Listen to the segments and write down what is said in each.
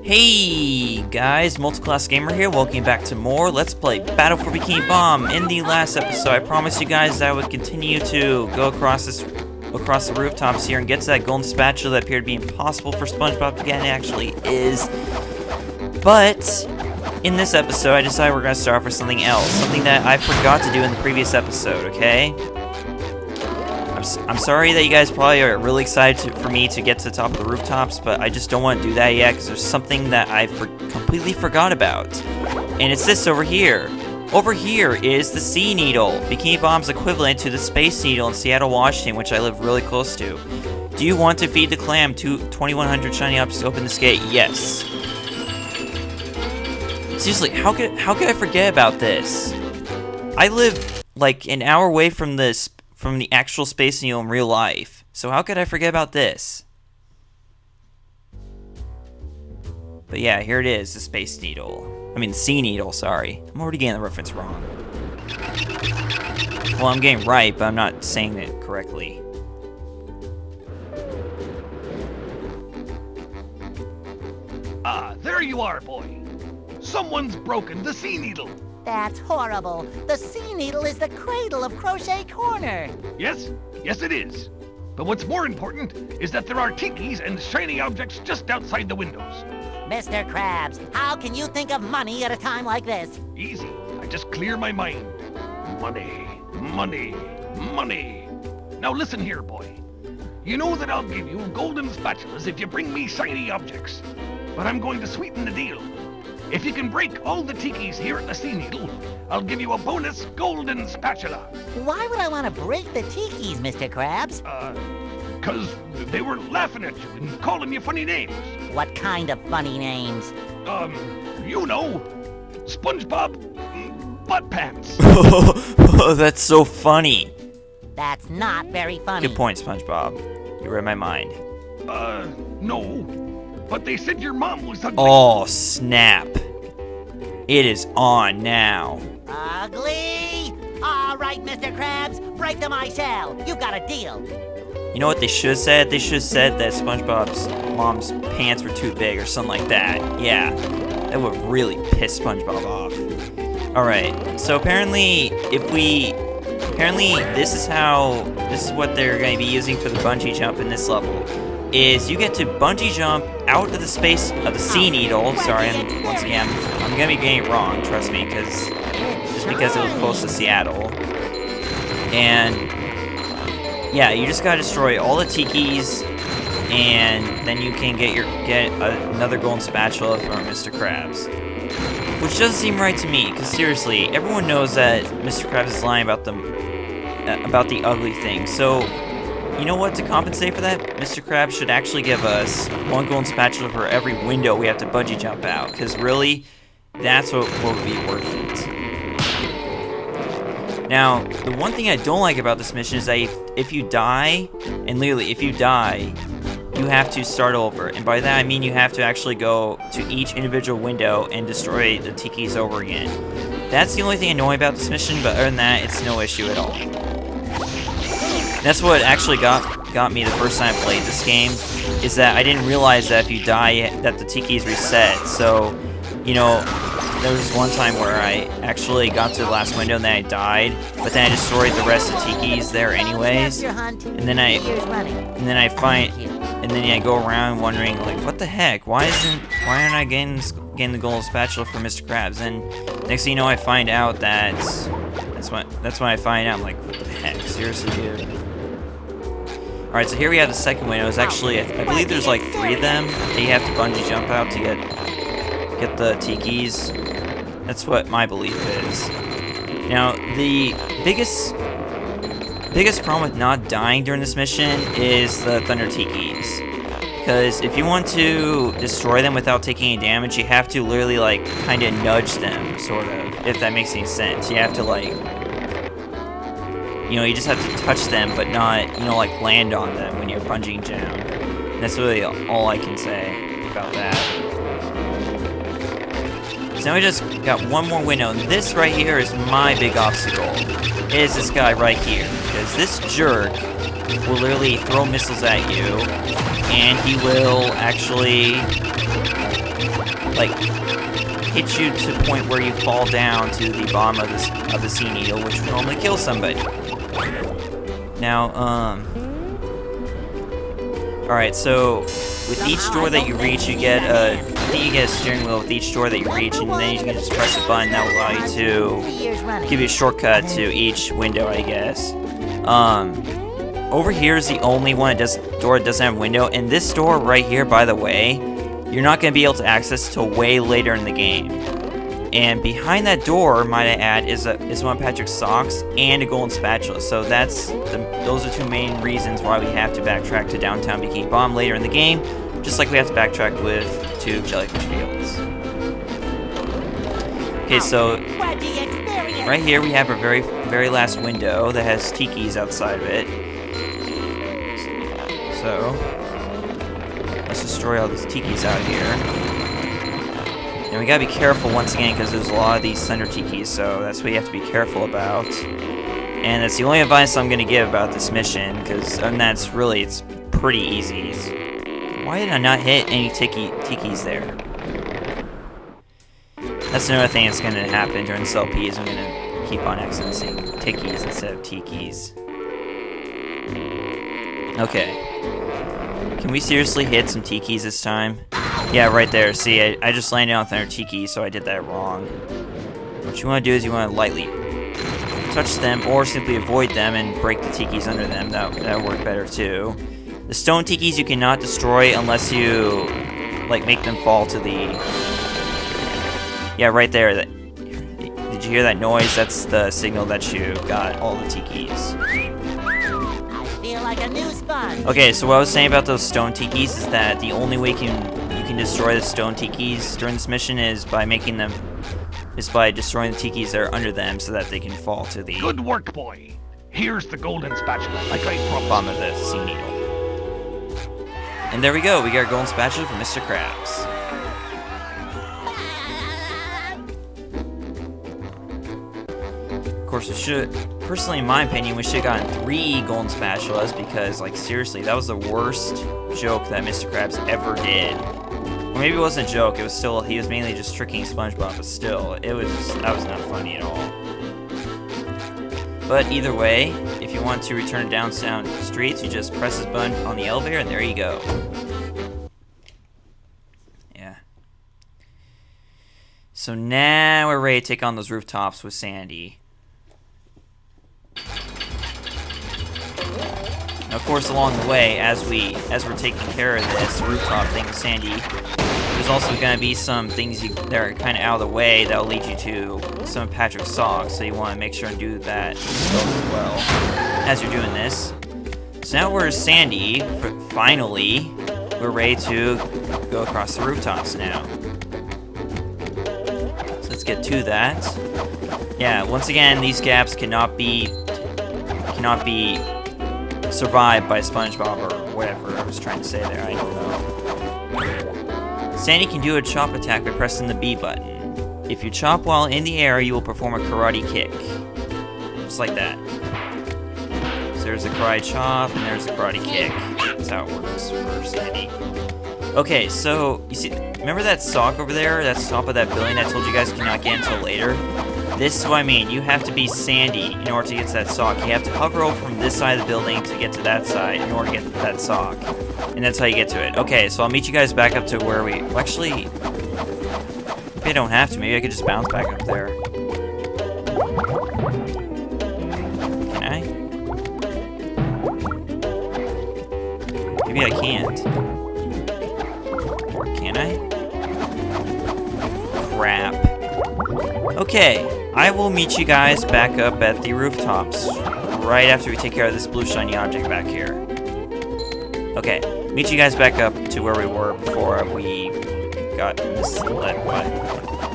Hey guys, Multiclass Gamer here, welcome back to more Let's Play Battle for Bikini Bomb. In the last episode, I promised you guys that I would continue to go across the rooftops here and get to that golden spatula that appeared to be impossible for SpongeBob to get, and it actually is. But in this episode, I decided we're going to start off with something else, something that I forgot to do in the previous episode, okay? I'm sorry that you guys probably are really excited for me to get to the top of the rooftops, but I just don't want to do that yet because there's something that I completely forgot about. And it's this over here. Over here is the Sea Needle, Bikini Bomb's equivalent to the Space Needle in Seattle, Washington, which I live really close to. Do you want to feed the clam 2100 shiny objects to open this gate? Yes. Seriously, how could I forget about this? I live like an hour away from the actual Space Needle in real life. So how could I forget about this? But yeah, here it is, the Space Needle. I mean, the Sea Needle, sorry. I'm already getting the reference wrong. Well, I'm getting right, but I'm not saying it correctly. Ah, there you are, boy. Someone's broken the Sea Needle. That's horrible. The Sea Needle is the cradle of Crochet Corner. Yes it is. But what's more important is that there are tikis and shiny objects just outside the windows. Mr. Krabs, how can you think of money at a time like this? Easy. I just clear my mind. Money, money, money. Now listen here, boy. You know that I'll give you golden spatulas if you bring me shiny objects. But I'm going to sweeten the deal. If you can break all the tikis here at the Sea Needle, I'll give you a bonus golden spatula. Why would I want to break the tikis, Mr. Krabs? 'Cause they were laughing at you and calling you funny names. What kind of funny names? You know, SpongeBob Butt Pants. Oh, that's so funny. That's not very funny. Good point, SpongeBob. You read my mind. No. But they said your mom was ugly. Oh, snap. It is on now. Ugly? All right, Mr. Krabs, break them I shall. You've got a deal. You know what they should have said? They should have said that SpongeBob's mom's pants were too big or something like that. Yeah, that would really piss SpongeBob off. Alright, so apparently this is what they're going to be using for the bungee jump in this level. Is you get to bungee jump out of the space of the Sea Needle. Sorry, I'm gonna be getting it wrong, trust me, because it was close to Seattle. And yeah, you just gotta destroy all the tikis, and then you can get another golden spatula from Mr. Krabs. Which doesn't seem right to me, because seriously, everyone knows that Mr. Krabs is lying about the ugly thing. So you know what? To compensate for that, Mr. Krabs should actually give us one golden spatula for every window we have to bungee jump out. Because really, that's what would be worth it. Now, the one thing I don't like about this mission is that if you die, and literally, if you die, you have to start over. And by that, I mean you have to actually go to each individual window and destroy the tikis over again. That's the only thing annoying about this mission, but other than that, it's no issue at all. That's what actually got me the first time I played this game, is that I didn't realize that if you die, that the tikis reset. So, you know, there was one time where I actually got to the last window and then I died, but then I destroyed the rest of the tikis there anyways. And then I go around wondering, like, what the heck? Why aren't I getting the golden spatula for Mr. Krabs? And next thing you know, I find out that that's when I find out, I'm like, what the heck? Seriously, dude. Alright, so here we have the second window. It's actually, I believe there's like 3 of them that you have to bungee jump out to get the tikis. That's what my belief is. Now, the biggest problem with not dying during this mission is the Thunder Tikis. Because if you want to destroy them without taking any damage, you have to literally, like, kind of nudge them, sort of, if that makes any sense. You have to, like, you know, you just have to touch them, but not, you know, like, land on them when you're bungeeing down. And that's really all I can say about that. So now we just got one more window, and this right here is my big obstacle. It is this guy right here, because this jerk will literally throw missiles at you, and he will actually like, hit you to the point where you fall down to the bottom of the sea needle, which will normally kill somebody. Now, alright, so with each door that you reach, you get a steering wheel with each door that you reach, and then you can just press a button that will allow you to give you a shortcut to each window, I guess. Over here is the only door that doesn't have a window, and this door right here, by the way, you're not going to be able to access till way later in the game. And behind that door, might I add, is one of Patrick's socks and a golden spatula. So those are two main reasons why we have to backtrack to downtown Bikini Bottom later in the game, just like we have to backtrack to Jellyfish Fields. Okay, so right here we have our very last window that has tikis outside of it. So let's destroy all these tikis out here. And we gotta be careful once again because there's a lot of these Thunder Tikis, so that's what you have to be careful about. And that's the only advice I'm gonna give about this mission, because it's pretty easy. Why did I not hit any Tikis there? That's another thing that's gonna happen during this LP, is I'm gonna keep on accidentally saying Tikis instead of Tikis. Okay. Can we seriously hit some Tikis this time? Yeah, right there. See, I just landed on Thunder Tiki, so I did that wrong. What you want to do is you want to lightly touch them, or simply avoid them and break the Tikis under them. That'll work better too. The stone Tikis you cannot destroy unless you make them fall to the... Yeah, right there. Did you hear that noise? That's the signal that you got all the Tikis. Like a new sponge. Okay, so what I was saying about those stone tikis is that the only way you can destroy the stone tikis during this mission is by destroying the tikis that are under them so that they can fall to the Good work, boy. Here's the golden spatula, like I promised. bottom of the sea needle. And there we go, we got a golden spatula for Mr. Krabs. Of course, personally, in my opinion, we should have gotten 3 golden spatulas because, seriously, that was the worst joke that Mr. Krabs ever did. Or maybe it wasn't a joke, he was mainly just tricking SpongeBob, but still, that was not funny at all. But either way, if you want to return downtown streets, you just press this button on the elevator, and there you go. Yeah. So now we're ready to take on those rooftops with Sandy. Now, of course, along the way, as we're taking care of this rooftop thing with Sandy, there's also going to be some things that are kind of out of the way that will lead you to some of Patrick's socks, so you want to make sure and do that as well as you're doing this. So now we're Sandy, finally, we're ready to go across the rooftops now. So let's get to that. Yeah, once again, these gaps cannot be survived by SpongeBob or whatever I was trying to say there, I don't know. Sandy can do a chop attack by pressing the B button. If you chop while in the air, you will perform a karate kick. Just like that. So there's a karate chop and there's a karate kick. That's how it works for Sandy. Okay, so, you see, remember that sock over there? That's top of that building I told you guys cannot get until later? This is what I mean. You have to be Sandy in order to get to that sock. You have to hover over from this side of the building to get to that side in order to get to that sock. And that's how you get to it. Okay, so I'll meet you guys back up to where we... Well, actually... Maybe I don't have to. Maybe I could just bounce back up there. Can I? Maybe I can't. Can I? Crap. Okay. I will meet you guys back up at the rooftops right after we take care of this blue shiny object back here. Okay, meet you guys back up to where we were before we got misled by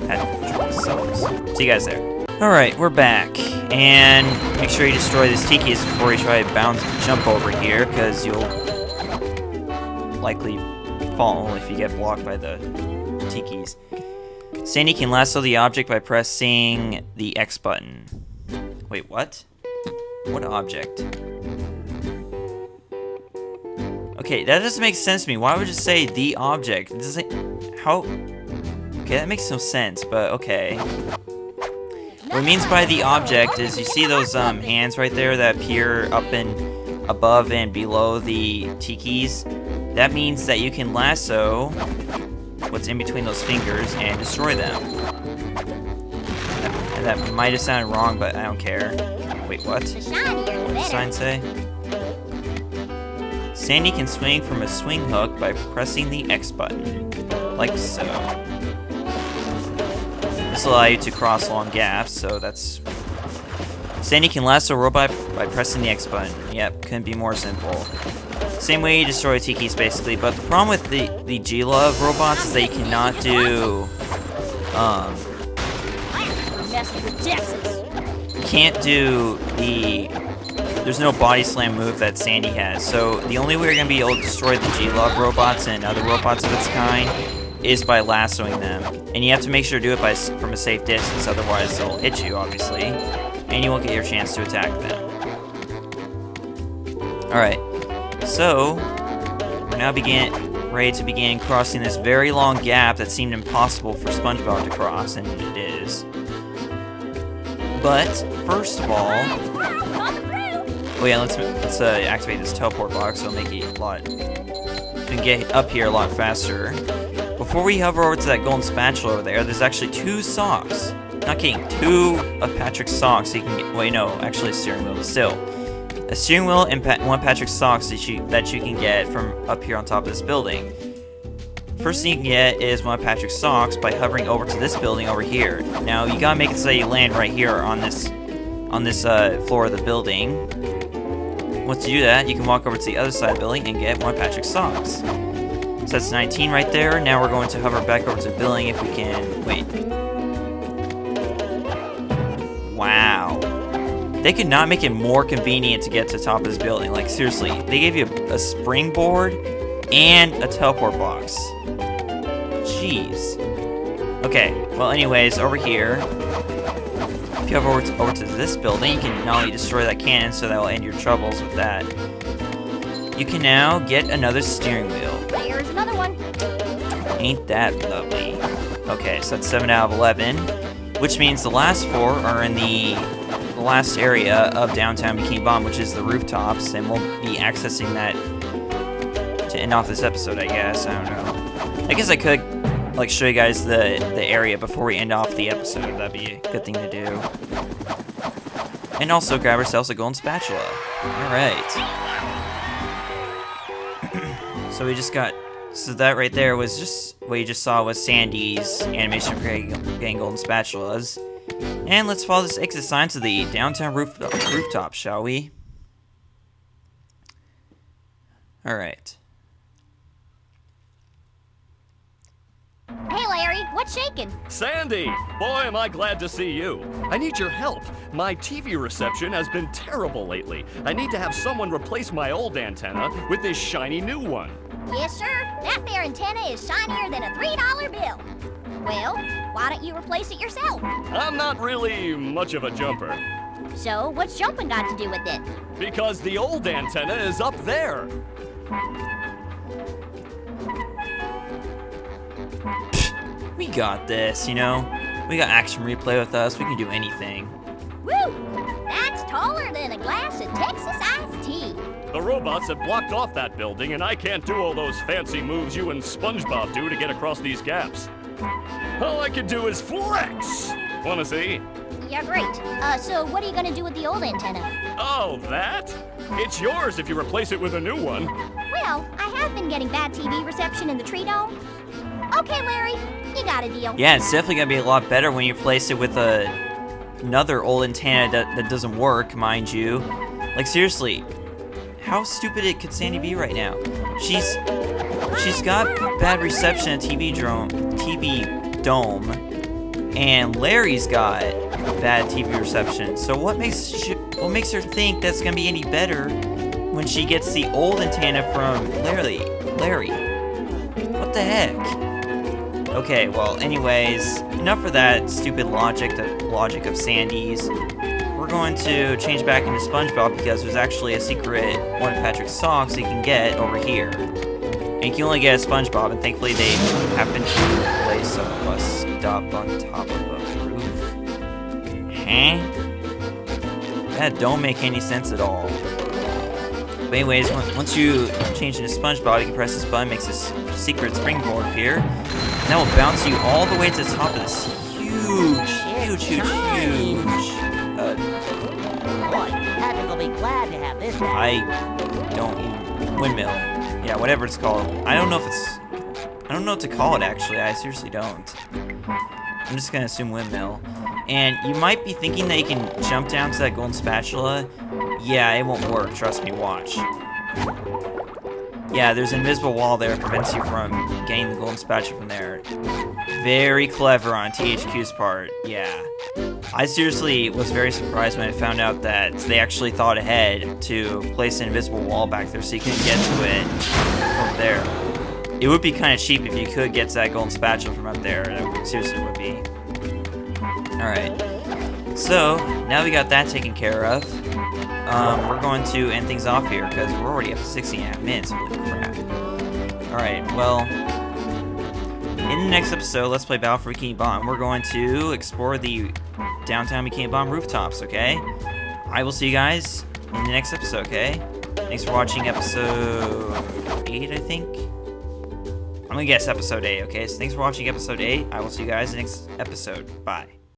Patrick's socks. See you guys there. Alright, we're back. And make sure you destroy these tikis before you try to jump over here, because you'll likely fall if you get blocked by the tikis. Sandy can lasso the object by pressing the X button. Wait, what? What object? Okay, that doesn't make sense to me. Why would it say the object? It doesn't... How... Okay, that makes no sense, but okay. What it means by the object is you see those hands right there that appear up and above and below the tikis. That means that you can lasso what's in between those fingers and destroy them. That might have sounded wrong, but I don't care. Wait, what? What does the sign say? Sandy can swing from a swing hook by pressing the X button, like so. This will allow you to cross long gaps, so that's... Sandy can lasso a robot by pressing the X button. Yep, couldn't be more simple. Same way you destroy tikis, basically, but the problem with the G-Love robots is that you cannot do... You can't do the... There's no body slam move that Sandy has, so the only way you're going to be able to destroy the G-Love robots and other robots of its kind is by lassoing them. And you have to make sure to do it from a safe distance, otherwise they'll hit you, obviously. And you won't get your chance to attack them. Alright, so we're now ready to begin crossing this very long gap that seemed impossible for SpongeBob to cross, and it is. But, first of all... Oh yeah, let's activate this teleport box, so it'll make it a lot... So we can get up here a lot faster. Before we hover over to that golden spatula over there, there's actually 2 socks. Not kidding, 2 of Patrick's socks so you can get... Wait, no, actually a steering wheel, but still. A steering wheel and 1 Patrick's socks that you can get from up here on top of this building. First thing you can get is 1 Patrick's socks by hovering over to this building over here. Now, you gotta make it so that you land right here on this floor of the building. Once you do that, you can walk over to the other side of the building and get 1 Patrick's socks. So that's 19 right there. Now we're going to hover back over to the building if we can... Wait. Wow. They could not make it more convenient to get to the top of this building. Like, seriously. They gave you a springboard and a teleport box. Jeez. Okay. Well, anyways, over here... If you hover over to this building, you can not only destroy that cannon, so that will end your troubles with that. You can now get another steering wheel. There's another one. Ain't that lovely? Okay, so that's 7 out of 11, which means the last 4 are in the last area of downtown Bikini Bottom, which is the rooftops, and we'll be accessing that to end off this episode, I guess. I don't know. I guess I could like show you guys the area before we end off the episode. That'd be a good thing to do. And also grab ourselves a golden spatula. Alright. So we just got... So that right there was just... What you just saw was Sandy's animation for getting golden spatulas. And let's follow this exit sign to the downtown rooftop, shall we? Alright. Hey, Larry, what's shaking? Sandy! Boy, am I glad to see you. I need your help. My TV reception has been terrible lately. I need to have someone replace my old antenna with this shiny new one. Yes, sir. That there antenna is shinier than a $3 bill. Well, why don't you replace it yourself? I'm not really much of a jumper. So, what's jumping got to do with it? Because the old antenna is up there. We got this, you know? We got Action Replay with us. We can do anything. Woo! That's taller than a glass of Texas iced tea. The robots have blocked off that building, and I can't do all those fancy moves you and SpongeBob do to get across these gaps. All I can do is flex! Wanna see? Yeah, great. So what are you gonna do with the old antenna? Oh, that? It's yours if you replace it with a new one. Well, I have been getting bad TV reception in the tree dome. Okay, Larry, you got a deal. Yeah, it's definitely gonna be a lot better when you replace it with another old antenna that doesn't work, mind you. Like, seriously, how stupid could Sandy be right now? She's got bad reception at TV dome, and Larry's got bad TV reception. So what makes her think that's gonna be any better when she gets the old antenna from Larry? What the heck? Okay, well, anyways, enough of that stupid logic, the logic of Sandy's. We're going to change back into SpongeBob because there's actually a secret one of Patrick's socks you can get over here. And you can only get a SpongeBob, and thankfully they happen to replace some of us rooftop on top of a roof? Huh? That don't make any sense at all. But anyways, once you change into SpongeBob, you can press this button, makes this secret springboard appear. And that will bounce you all the way to the top of this huge Boy, Patrick will be glad to have this back. I don't even... Windmill. Yeah, whatever it's called. I don't know what to call it, actually. I seriously don't. I'm just gonna assume windmill. And you might be thinking that you can jump down to that golden spatula. Yeah, it won't work. Trust me, watch. Yeah, there's an invisible wall there that prevents you from getting the golden spatula from there. Very clever on THQ's part. Yeah. I seriously was very surprised when I found out that they actually thought ahead to place an invisible wall back there so you couldn't get to it from there. It would be kind of cheap if you could get to that golden spatula from up there. It seriously would be. Alright. So, now we got that taken care of. We're going to end things off here because we're already up to 16.5 minutes. Holy crap. Alright, well, in the next episode, let's play Battle for Bikini Bottom. We're going to explore the downtown Bikini Bottom rooftops, okay? I will see you guys in the next episode, okay? Thanks for watching episode 8, I think? I'm gonna guess episode 8, okay? So thanks for watching episode 8. I will see you guys in the next episode. Bye.